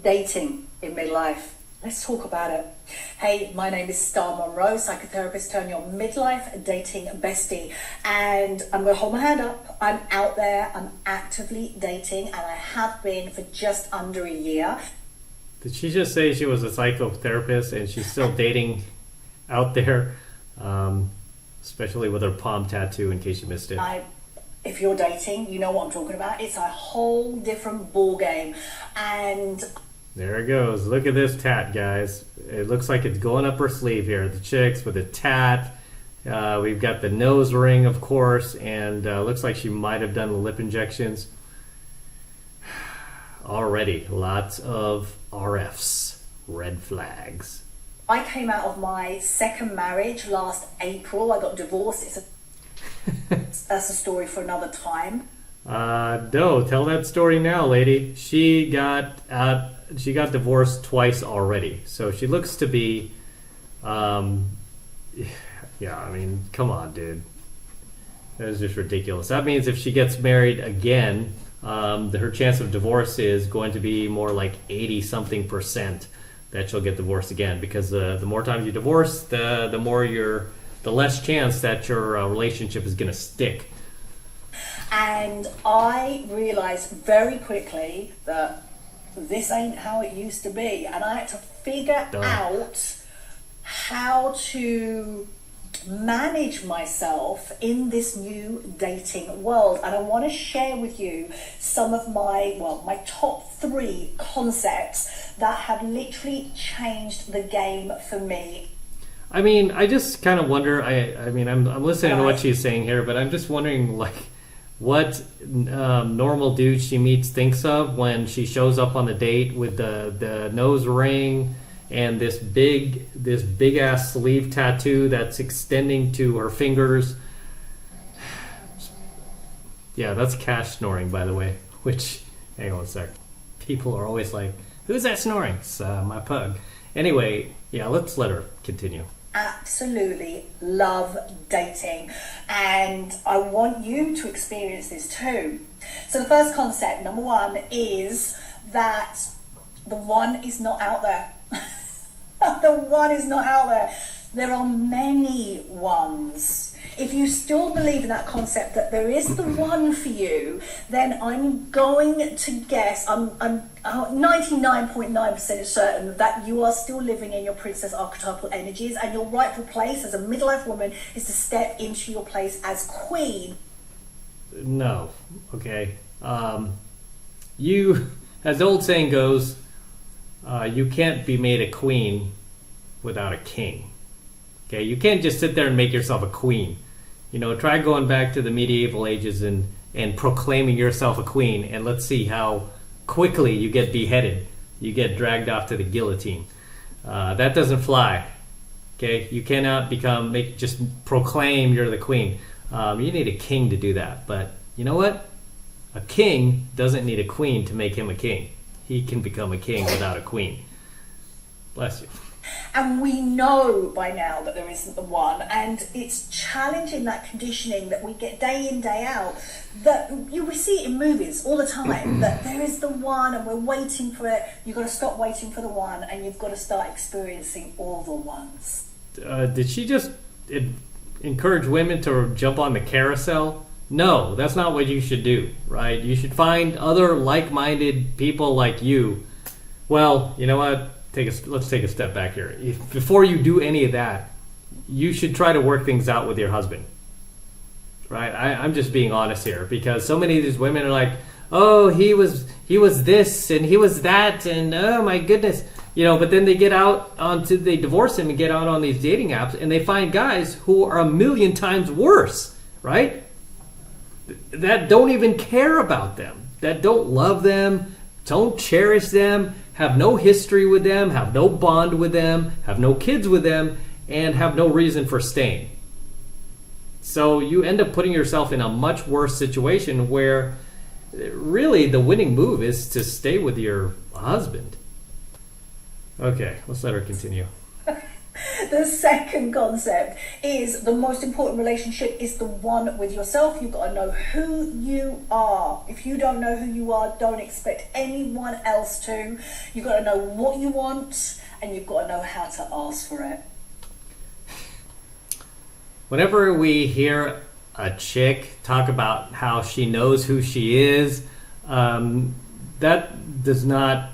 Dating in midlife. Let's talk about it. Hey, my name is Star Monroe, psychotherapist turned your midlife dating bestie. And I'm going to hold my hand up. I'm out there. I'm actively dating, and I have been for just under a year. Did she just say she was a psychotherapist and she's still dating out there? Especially with her palm tattoo, in case you missed it. If you're dating, you know what I'm talking about. It's a whole different ball game. And there it goes. Look at this tat, guys. It looks like it's going up her sleeve here. The chicks with a tat. We've got the nose ring, of course, and looks like she might have done the lip injections. Already, lots of RFs, red flags. I came out of my second marriage last April. I got divorced. That's a story for another time. No, tell that story now, lady. She got divorced twice already. So she looks to be, yeah, I mean, come on, dude. That is just ridiculous. That means if she gets married again, her chance of divorce is going to be more like 80-something% that she'll get divorced again. Because the more times you divorce, the less chance that your relationship is going to stick. And I realized very quickly that this ain't how it used to be. And I had to figure out how to manage myself in this new dating world. And I want to share with you some of my top 3 concepts that have literally changed the game for me. I mean, I just kind of wonder, I mean, I'm listening to what she's saying here, but I'm just wondering, like, what normal dude she meets thinks of when she shows up on the date with the nose ring and this big ass sleeve tattoo that's extending to her fingers. Yeah, that's Cash snoring, by the way, which, hang on a sec. People are always like, who's that snoring? It's my pug. Anyway, yeah, let's let her continue. Absolutely love dating, and I want you to experience this too. So the first concept, number 1, is that the one is not out there. The one is not out there. There are many ones. If you still believe in that concept that there is the one for you, then I'm going to guess, I'm 99.9% certain that you are still living in your princess archetypal energies, and your rightful place as a midlife woman is to step into your place as queen. No, okay. You, as the old saying goes, you can't be made a queen without a king. Okay, you can't just sit there and make yourself a queen. You know, try going back to the medieval ages and proclaiming yourself a queen, and let's see how quickly you get beheaded. You get dragged off to the guillotine. That doesn't fly. Okay, you cannot just proclaim you're the queen. You need a king to do that. But you know what? A king doesn't need a queen to make him a king. He can become a king without a queen. Bless you. And we know by now that there isn't the one, and it's challenging that conditioning that we get day in, day out, that we see it in movies all the time, that there is the one and we're waiting for it. You've got to stop waiting for the one, and you've got to start experiencing all the ones. Did she just encourage women to jump on the carousel? No, that's not what you should do, right? You should find other like-minded people like you. Well, you know what? Let's take a step back here. Before you do any of that, you should try to work things out with your husband, right? I'm just being honest here, because so many of these women are like, oh, he was this and he was that, and oh my goodness, you know. But then they they divorce him and get out on these dating apps, and they find guys who are 1,000,000 times worse, right? That don't even care about them, that don't love them, don't cherish them, have no history with them, have no bond with them, have no kids with them, and have no reason for staying. So you end up putting yourself in a much worse situation where really the winning move is to stay with your husband. Okay, let's let her continue. The The second concept is the most important relationship is the one with yourself. You've got to know who you are. If you don't know who you are, don't expect anyone else to. You've got to know what you want, and you've got to know how to ask for it. Whenever we hear a chick talk about how she knows who she is, that does not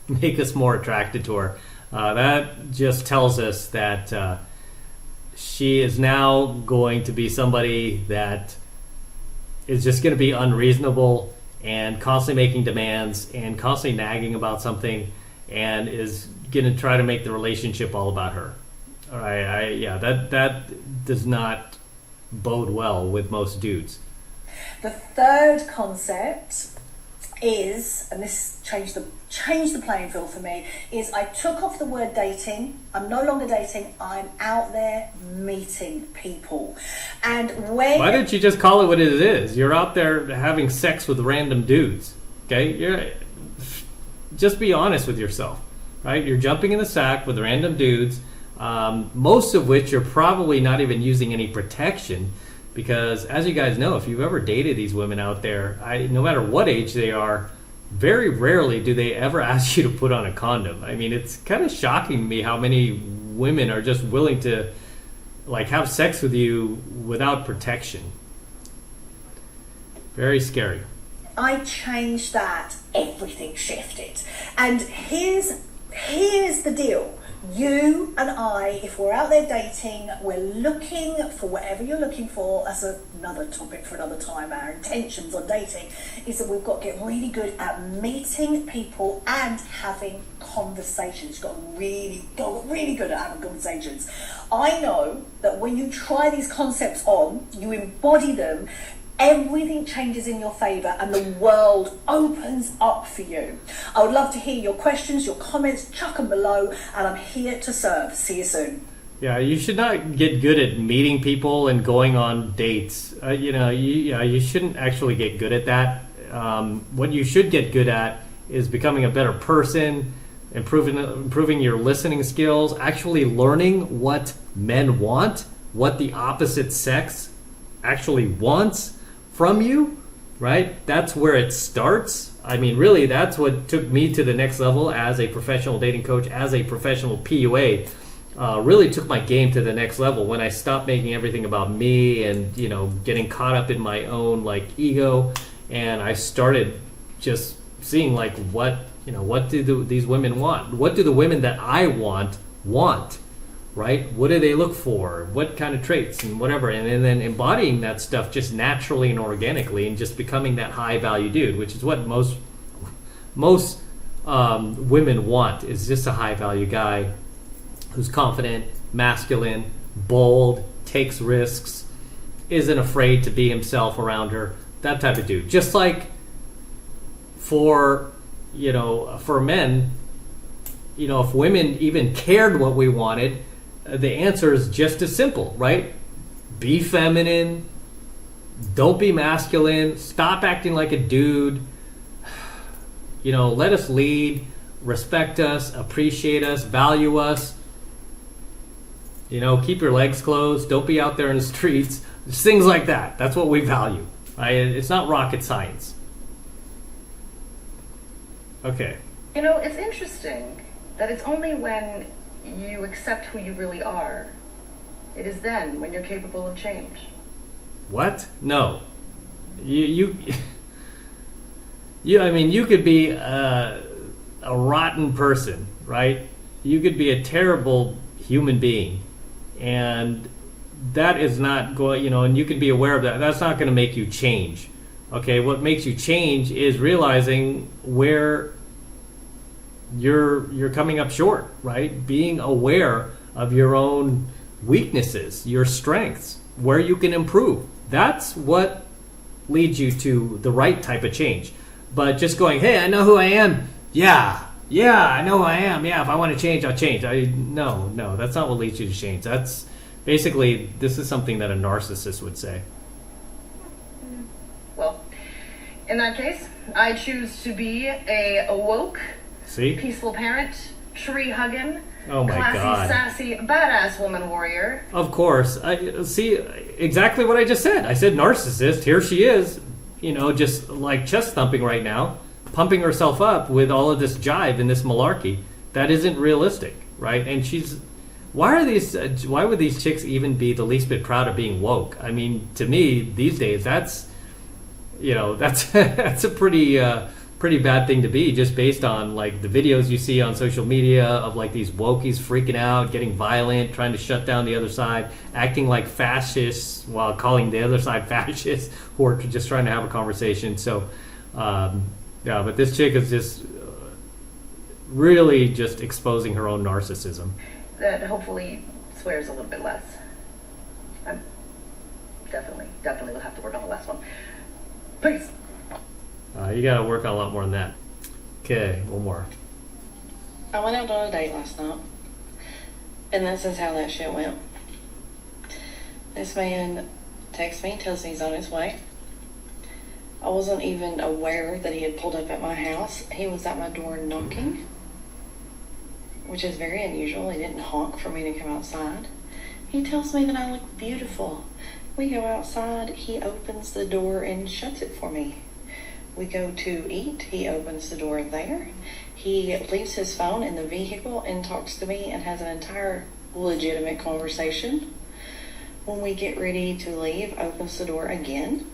make us more attracted to her. That just tells us that she is now going to be somebody that is just going to be unreasonable and constantly making demands and constantly nagging about something, and is going to try to make the relationship all about her. All right, that does not bode well with most dudes. The third concept is, and this changed the playing field for me, is I took off the word dating. I'm no longer dating. I'm out there meeting people. And why don't you just call it what it is? You're out there having sex with random dudes. Okay, just be honest with yourself, right? You're jumping in the sack with random dudes. Most of which are probably not even using any protection, because as you guys know, if you've ever dated these women out there, no matter what age they are, very rarely do they ever ask you to put on a condom. I mean, it's kind of shocking to me how many women are just willing to have sex with you without protection. Very scary. I changed that. Everything shifted. And here's the deal. You and I, if we're out there dating, we're looking for whatever you're looking for. That's another topic for another time. Our intentions on dating is that we've got to get really good at meeting people and having conversations. You've got to really good at having conversations. I know that when you try these concepts on, you embody them, everything changes in your favour and the world opens up for you. I would love to hear your questions, your comments, chuck them below, and I'm here to serve. See you soon. Yeah, you should not get good at meeting people and going on dates. You shouldn't actually get good at that. What you should get good at is becoming a better person, improving your listening skills, actually learning what men want, what the opposite sex actually wants from you, right? That's where it starts. I mean, really, that's what took me to the next level as a professional dating coach, as a professional PUA. Really took my game to the next level when I stopped making everything about me and, getting caught up in my own ego, and I started just seeing what do these women want? What do the women that I want? Right? What do they look for? What kind of traits and whatever? And then embodying that stuff just naturally and organically, and just becoming that high value dude, which is what most women want, is just a high value guy who's confident, masculine, bold, takes risks, isn't afraid to be himself around her. That type of dude. Just like for men, if women even cared what we wanted, the answer is just as simple, right? Be feminine. Don't be masculine. Stop acting like a dude. Let us lead. Respect us. Appreciate us. Value us. Keep your legs closed. Don't be out there in the streets. Just things like that. That's what we value. Right? It's not rocket science. Okay. It's interesting that it's only when you accept who you really are, it is then when you're capable of change. What? No. You could be a rotten person, right? You could be a terrible human being, and that is not going, and you can be aware of that. That's not going to make you change. Okay, what makes you change is realizing where you're coming up short, right? Being aware of your own weaknesses, your strengths, where you can improve. That's what leads you to the right type of change. But just going, hey, I know who I am. Yeah, I know who I am. Yeah, if I want to change, I'll change. No, that's not what leads you to change. That's basically, this is something that a narcissist would say. Well, in that case, I choose to be a woke, peaceful parent tree hugging, Oh my classy, God. sassy, badass woman warrior. Of course. I see exactly what I just said. I said narcissist. Here she is, just like chest thumping right now, pumping herself up with all of this jive and this malarkey. That isn't realistic, right? And why would these chicks even be the least bit proud of being woke? I mean, to me, these days, that's a pretty bad thing to be, just based on like the videos you see on social media of like these wokies freaking out, getting violent, trying to shut down the other side, acting like fascists while calling the other side fascists who are just trying to have a conversation. So, but this chick is just really just exposing her own narcissism. That hopefully swears a little bit less. I'm definitely will have to work on the last one. Please. You gotta work on a lot more than that. Okay, one more. I went out on a date last night, and this is how that shit went. This man texts me, tells me he's on his way. I wasn't even aware that he had pulled up at my house. He was at my door knocking, which is very unusual. He didn't honk for me to come outside. He tells me that I look beautiful. We go outside, he opens the door and shuts it for me. We go to eat, he opens the door there. He leaves his phone in the vehicle and talks to me and has an entire legitimate conversation. When we get ready to leave, opens the door again,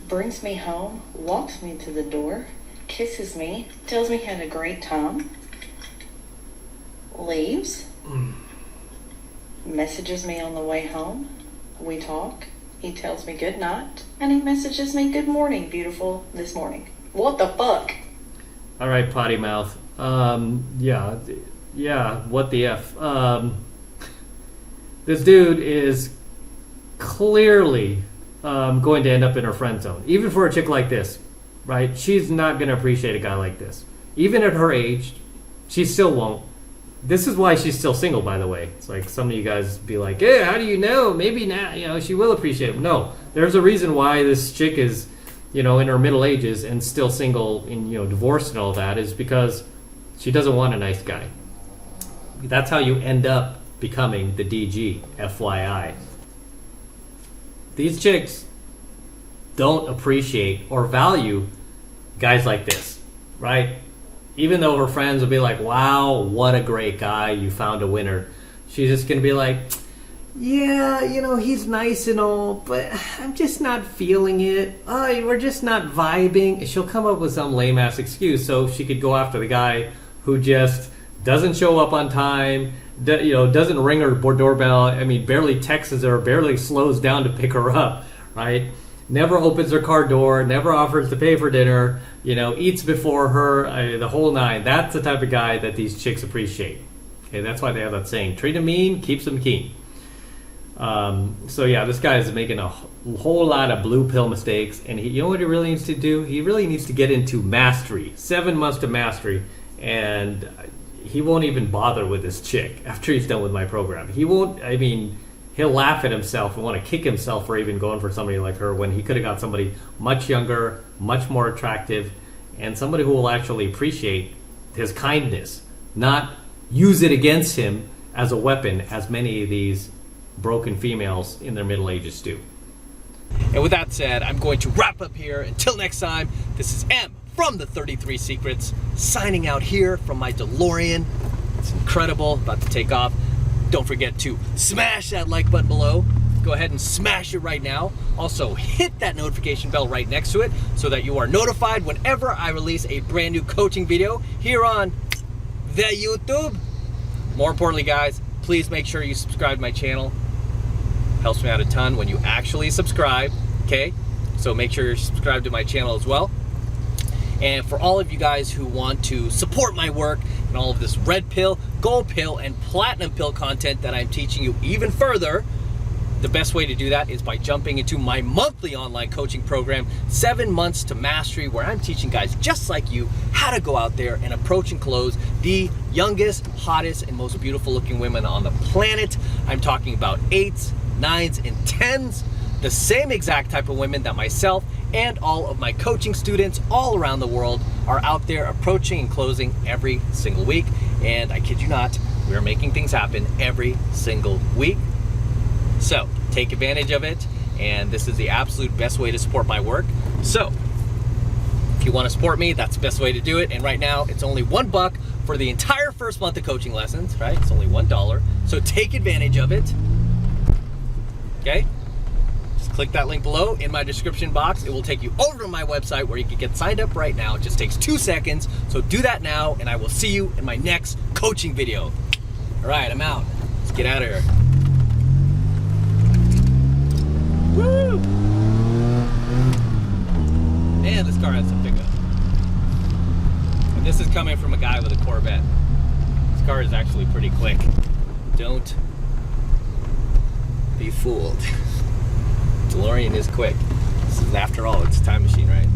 brings me home, walks me to the door, kisses me, tells me he had a great time, leaves, messages me on the way home. We talk. He tells me good night, and he messages me good morning, beautiful, this morning. What the fuck? All right, potty mouth. Yeah, what the F? This dude is clearly going to end up in her friend zone. Even for a chick like this, right? She's not going to appreciate a guy like this. Even at her age, she still won't. This is why she's still single, by the way. It's like some of you guys be like, "Yeah, how do you know? Maybe now, she will appreciate him." No, there's a reason why this chick is, in her middle ages and still single and, divorced and all that, is because she doesn't want a nice guy. That's how you end up becoming the DG, FYI. These chicks don't appreciate or value guys like this, right? Even though her friends will be like, "Wow, what a great guy, you found a winner," she's just going to be like, "Yeah, he's nice and all, but I'm just not feeling it. We're just not vibing." She'll come up with some lame-ass excuse so she could go after the guy who just doesn't show up on time, doesn't ring her doorbell, barely texts her, barely slows down to pick her up, right? Never opens her car door, never offers to pay for dinner, eats before her, the whole nine. That's the type of guy that these chicks appreciate. Okay, that's why they have that saying, treat him mean, keeps him keen. This guy is making a whole lot of blue pill mistakes, and you know what he really needs to do? He really needs to get into mastery, 7 months to mastery, and he won't even bother with this chick after he's done with my program. He won't, he'll laugh at himself and want to kick himself for even going for somebody like her when he could have got somebody much younger, much more attractive, and somebody who will actually appreciate his kindness, not use it against him as a weapon, as many of these broken females in their middle ages do. And with that said, I'm going to wrap up here. Until next time, this is M from the 33 Secrets, signing out here from my DeLorean. It's incredible, about to take off. Don't forget to smash that like button below. Go ahead and smash it right now. Also, hit that notification bell right next to it so that you are notified whenever I release a brand new coaching video here on the YouTube. More importantly, guys, please make sure you subscribe to my channel. Helps me out a ton when you actually subscribe, okay? So make sure you're subscribed to my channel as well. And for all of you guys who want to support my work and all of this red pill, gold pill, and platinum pill content that I'm teaching you even further, the best way to do that is by jumping into my monthly online coaching program, 7 months to mastery, where I'm teaching guys just like you how to go out there and approach and close the youngest, hottest, and most beautiful looking women on the planet. I'm talking about 8s, 9s, and 10s. the same exact type of women that myself and all of my coaching students all around the world are out there approaching and closing every single week. And I kid you not, we are making things happen every single week. So take advantage of it, and this is the absolute best way to support my work. So if you want to support me, that's the best way to do it. And right now it's only $1 for the entire first month of coaching lessons, right? It's only $1. So take advantage of it. Okay? Just click that link below in my description box. It will take you over to my website where you can get signed up right now. It just takes 2 seconds. So do that now, and I will see you in my next coaching video. All right, I'm out. Let's get out of here. Woo! Man, this car has some pickup. And this is coming from a guy with a Corvette. This car is actually pretty quick. Don't be fooled. DeLorean is quick. This is, after all, it's a time machine, right?